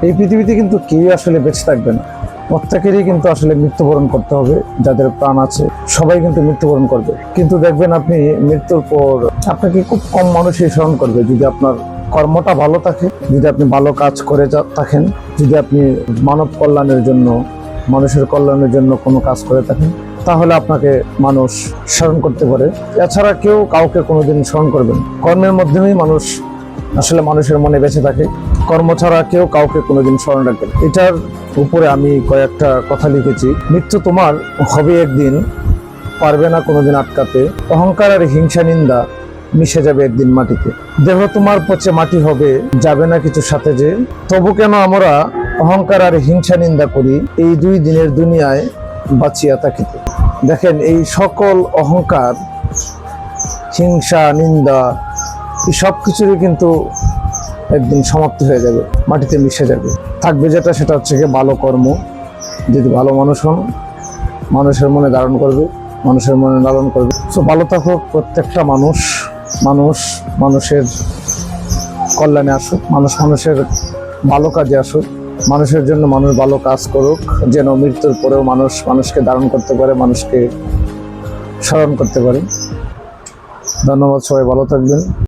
এই পৃথিবীতে কিন্তু কেউ আসলে বেঁচে থাকবে না, প্রত্যেকেরই কিন্তু আসলে মৃত্যুবরণ করতে হবে। যাদের প্রাণ আছে সবাই কিন্তু মৃত্যুবরণ করবে, কিন্তু দেখবেন আপনি মৃত্যুর পর আপনাকে খুব কম মানুষই স্মরণ করবে। যদি আপনার কর্মটা ভালো থাকে, যদি আপনি ভালো কাজ করে থাকেন, যদি আপনি মানব কল্যাণের জন্য, মানুষের কল্যাণের জন্য কোনো কাজ করে থাকেন, তাহলে আপনাকে মানুষ স্মরণ করতে পারে। এছাড়া কেউ কাউকে কোনোদিন স্মরণ করবে না। কর্মের মাধ্যমেই মানুষ আসলে মানুষের মনে বেঁচে থাকে, কর্ম ছাড়া কেউ কাউকে কোনোদিন স্মরণ রাখবে না। এটার উপরে আমি কয়েকটা কথা লিখেছি। মৃত্যু তোমার হবে একদিন, পারবে না কোনোদিন আটকাতে। অহংকার আর হিংসা নিন্দা মিশে যাবে একদিন মাটিতে। দেহ তোমার পচে মাটি হবে, যাবে না কিছু সাথে যে। তবু কেন আমরা অহংকার আর হিংসা নিন্দা করি, এই দুই দিনের দুনিয়ায় বাঁচিয়া থাকিতে। দেখেন, এই সকল অহংকার, হিংসা, নিন্দা, এই সব কিছুরই কিন্তু একদিন সমাপ্তি হয়ে যাবে, মাটিতে মিশে যাবে। থাকবে যেটা, সেটা হচ্ছে গিয়ে ভালো কর্ম। যদি ভালো মানুষ হন, মানুষের মনে ধারণ করবে, মানুষের মনে লালন করবে। সো ভালো থাকুক প্রত্যেকটা মানুষ, মানুষের কল্যাণে আসুক, মানুষের ভালো কাজে আসুক, মানুষের জন্য মানুষ ভালো কাজ করুক, যেন মৃত্যুর পরেও মানুষকে ধারণ করতে পারে, মানুষকে স্মরণ করতে পারে। ধন্যবাদ, সবাই ভালো থাকবেন।